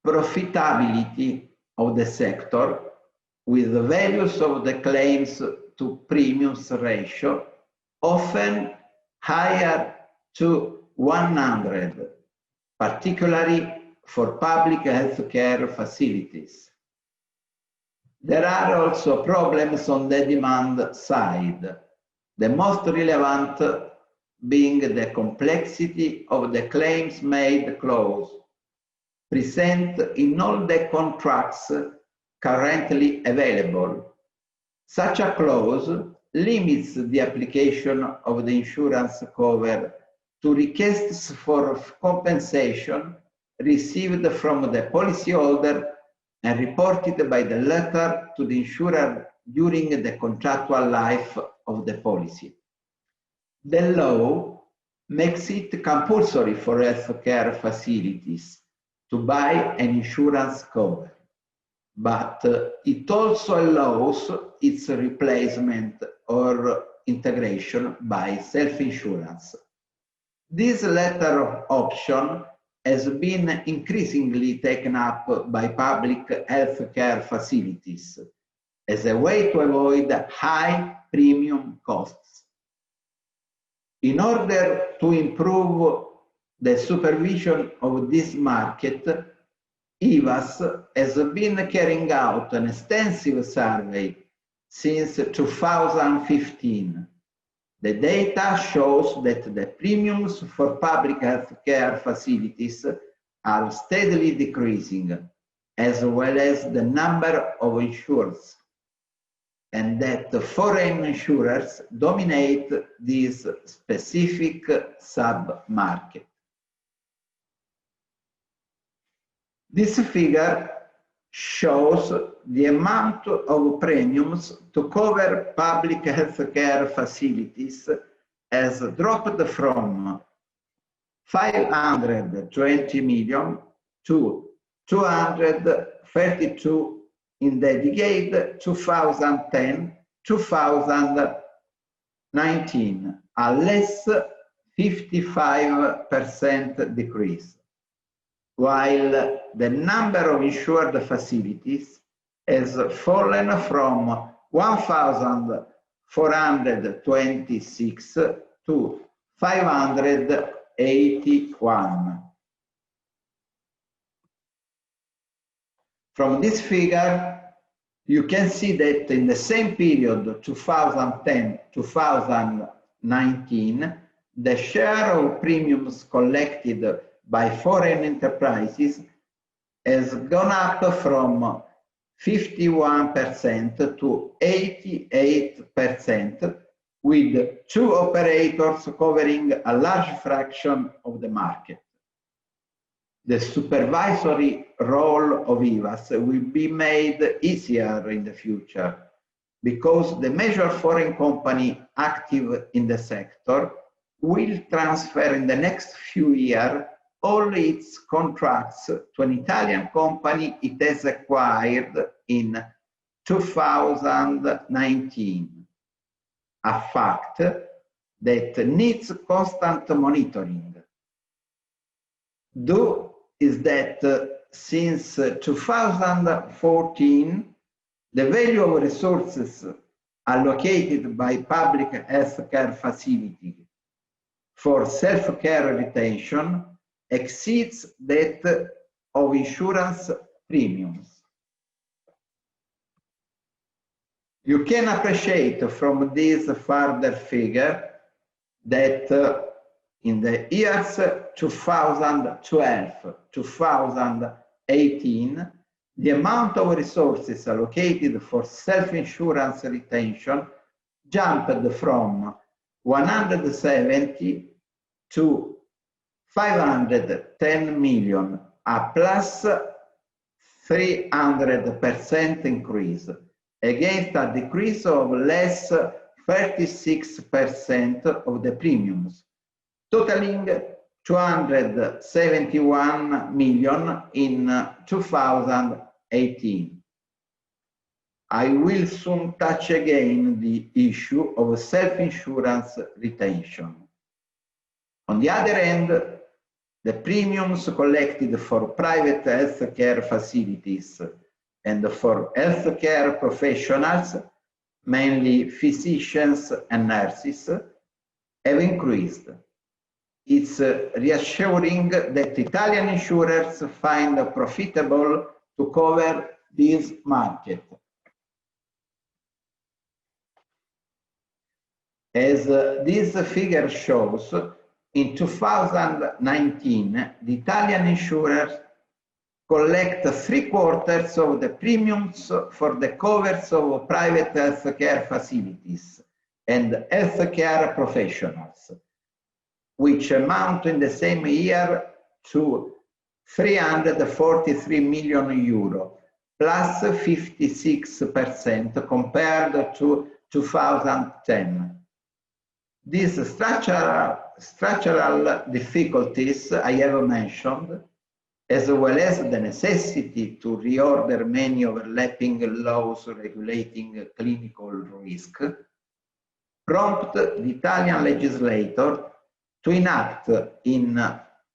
profitability of the sector, with the values of the claims to premiums ratio often higher to 100, particularly for public healthcare facilities. There are also problems on the demand side, the most relevant being the complexity of the claims-made clause present in all the contracts currently available. Such a clause limits the application of the insurance cover to requests for compensation received from the policyholder and reported by the latter to the insurer during the contractual life of the policy. The law makes it compulsory for healthcare facilities to buy an insurance cover, but it also allows its replacement or integration by self-insurance. This latter option has been increasingly taken up by public healthcare facilities as a way to avoid high premium costs. In order to improve the supervision of this market, IVASS has been carrying out an extensive survey since 2015. The data shows that the premiums for public healthcare facilities are steadily decreasing, as well as the number of insurers, and that foreign insurers dominate this specific sub-market. This figure shows the amount of premiums to cover public healthcare facilities has dropped from 520 million to 232 in the decade 2010-2019, a less 55% decrease, while the number of insured facilities has fallen from 1,426 to 581. From this figure, you can see that in the same period, 2010-2019, the share of premiums collected by foreign enterprises has gone up from 51% to 88%, with two operators covering a large fraction of the market. The supervisory role of IVASS will be made easier in the future because the major foreign company active in the sector will transfer in the next few years all its contracts to an Italian company it has acquired in 2019, a fact that needs constant monitoring. Though is that since 2014, the value of resources allocated by public healthcare facilities for self-care retention exceeds that of insurance premiums. You can appreciate from this further figure that in the years 2012-2018, the amount of resources allocated for self-insurance retention jumped from 170 to 510 million, a plus 300% increase, against a decrease of less 36% of the premiums, totaling 271 million in 2018. I will soon touch again the issue of self-insurance retention. On the other hand, the premiums collected for private healthcare facilities and for healthcare professionals, mainly physicians and nurses, have increased. It's reassuring that Italian insurers find profitable to cover this market. As this figure shows, in 2019, the Italian insurers collect 3/4 of the premiums for the covers of private healthcare facilities and healthcare professionals, which amount in the same year to 343 million euro, plus 56% compared to 2010. These structural difficulties I have mentioned, as well as the necessity to reorder many overlapping laws regulating clinical risk, prompt the Italian legislator to enact in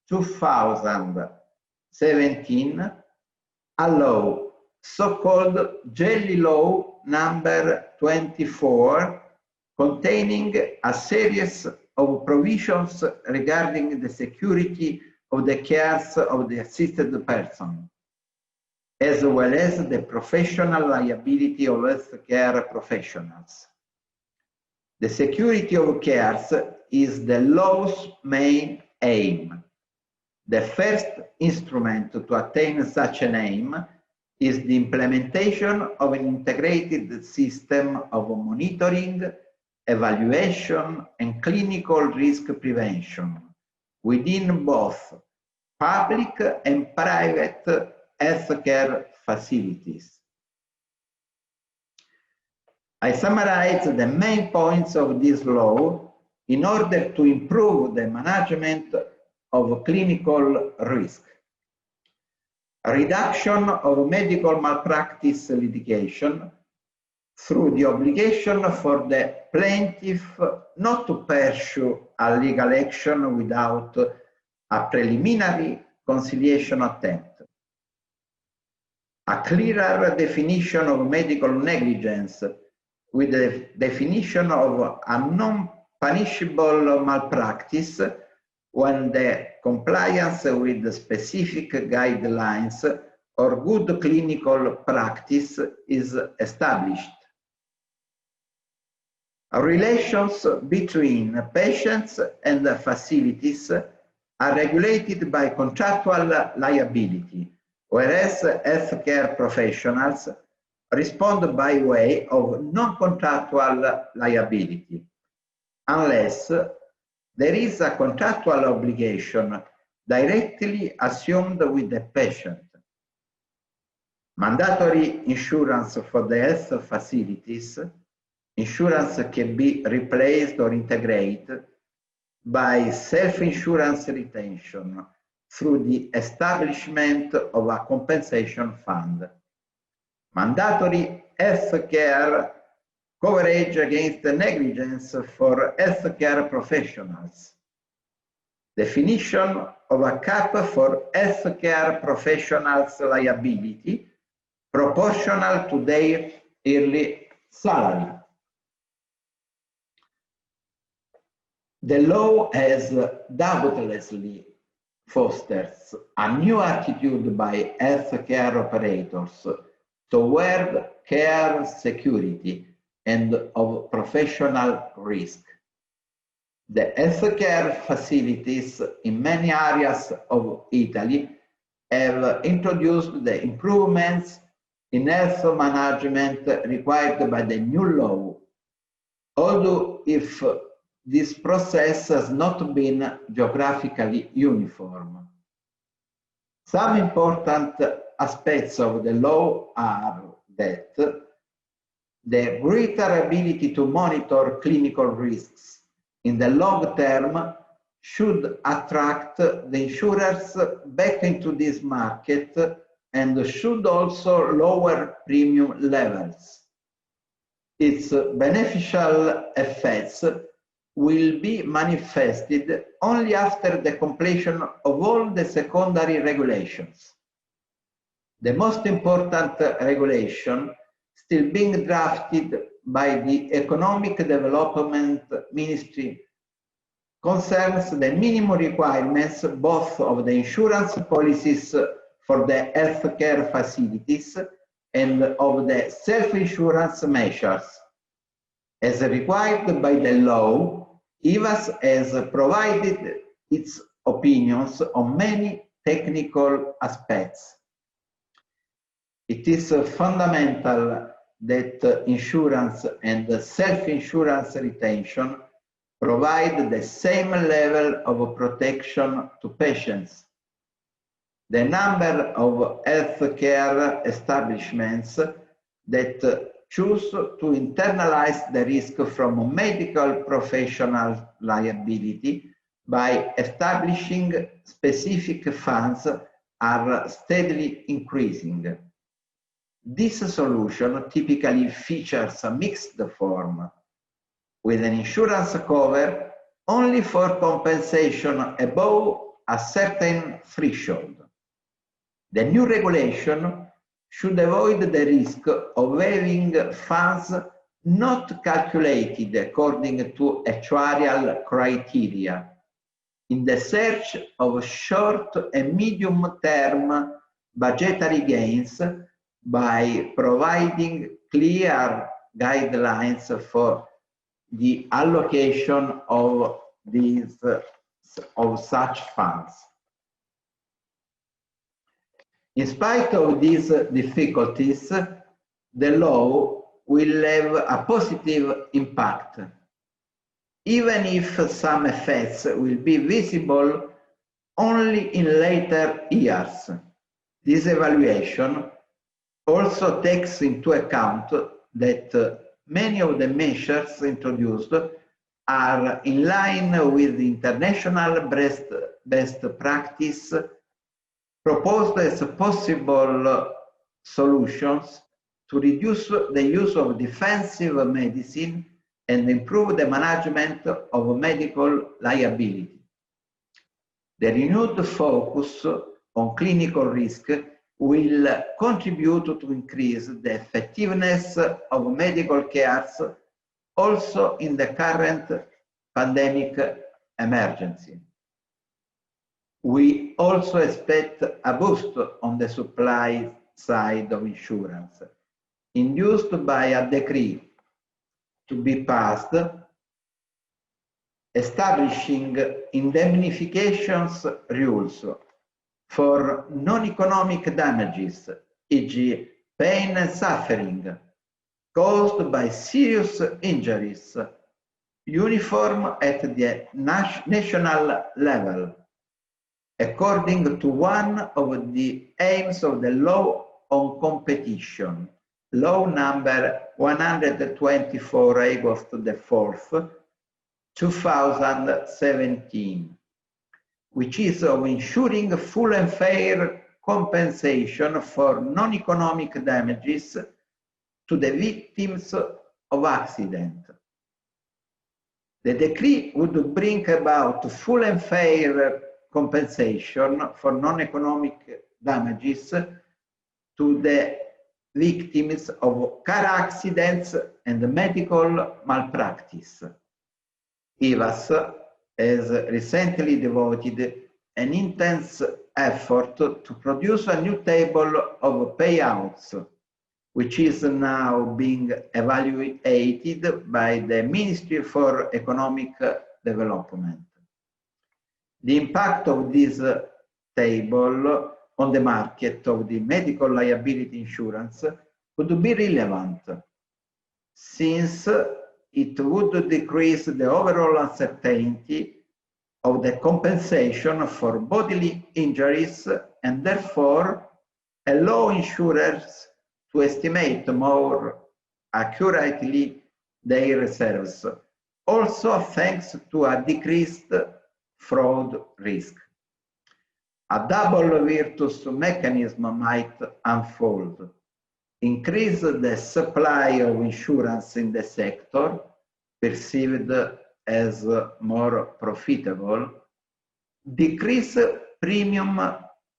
2017 a law, so-called Jelly Law number 24, containing a series of provisions regarding the security of the cares of the assisted person, as well as the professional liability of healthcare professionals. The security of cares is the law's main aim. The first instrument to attain such an aim is the implementation of an integrated system of monitoring, evaluation, and clinical risk prevention within both public and private healthcare facilities. I summarize the main points of this law in order to improve the management of clinical risk. A reduction of medical malpractice litigation through the obligation for the plaintiff not to pursue a legal action without a preliminary conciliation attempt. A clearer definition of medical negligence with the definition of a non-punishable malpractice when the compliance with the specific guidelines or good clinical practice is established. Relations between patients and facilities are regulated by contractual liability, whereas healthcare professionals respond by way of non-contractual liability, unless there is a contractual obligation directly assumed with the patient. Mandatory insurance for the health facilities, insurance can be replaced or integrated by self-insurance retention through the establishment of a compensation fund. Mandatory healthcare coverage against negligence for healthcare professionals. Definition of a cap for healthcare professionals' liability proportional to their yearly salary. The law has doubtlessly fosters a new attitude by healthcare operators toward care security and of professional risk. The healthcare facilities in many areas of Italy have introduced the improvements in health management required by the new law, although if this process has not been geographically uniform. Some important aspects of the law are that the greater ability to monitor clinical risks in the long term should attract the insurers back into this market and should also lower premium levels. Its beneficial effects will be manifested only after the completion of all the secondary regulations. The most important regulation still being drafted by the Economic Development Ministry concerns the minimum requirements both of the insurance policies for the healthcare facilities and of the self-insurance measures. As required by the law, IVASS has provided its opinions on many technical aspects. It is fundamental that insurance and self-insurance retention provide the same level of protection to patients. The number of healthcare establishments that choose to internalize the risk from medical professional liability by establishing specific funds are steadily increasing. This solution typically features a mixed form, with an insurance cover only for compensation above a certain threshold. The new regulation should avoid the risk of having funds not calculated according to actuarial criteria in the search of short and medium-term budgetary gains by providing clear guidelines for the allocation of such funds. In spite of these difficulties, the law will have a positive impact, even if some effects will be visible only in later years. This evaluation also takes into account that many of the measures introduced are in line with the international best practice proposed as possible solutions to reduce the use of defensive medicine and improve the management of medical liability. The renewed focus on clinical risk will contribute to increase the effectiveness of medical care also in the current pandemic emergency. We also expect a boost on the supply side of insurance, induced by a decree to be passed establishing indemnifications rules for non-economic damages, e.g. pain and suffering caused by serious injuries, uniform at the national level, according to one of the aims of the law on competition, law number 124, August the 4th, 2017, which is of ensuring full and fair compensation for non-economic damages to the victims of accident. The decree would bring about full and fair compensation for non-economic damages to the victims of car accidents and medical malpractice. IVASS has recently devoted an intense effort to produce a new table of payouts, which is now being evaluated by the Ministry for Economic Development. The impact of this table on the market of the medical liability insurance would be relevant, since it would decrease the overall uncertainty of the compensation for bodily injuries and therefore allow insurers to estimate more accurately their reserves, also thanks to a decreased fraud risk. A double virtuous mechanism might unfold: increase the supply of insurance in the sector, perceived as more profitable, decrease premium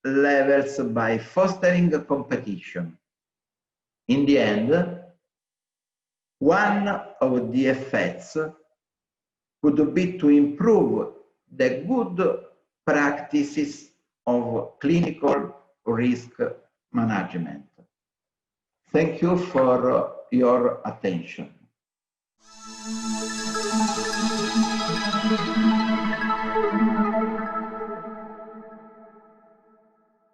levels by fostering competition. In the end, one of the effects could be to improve the good practices of clinical risk management. Thank you for your attention.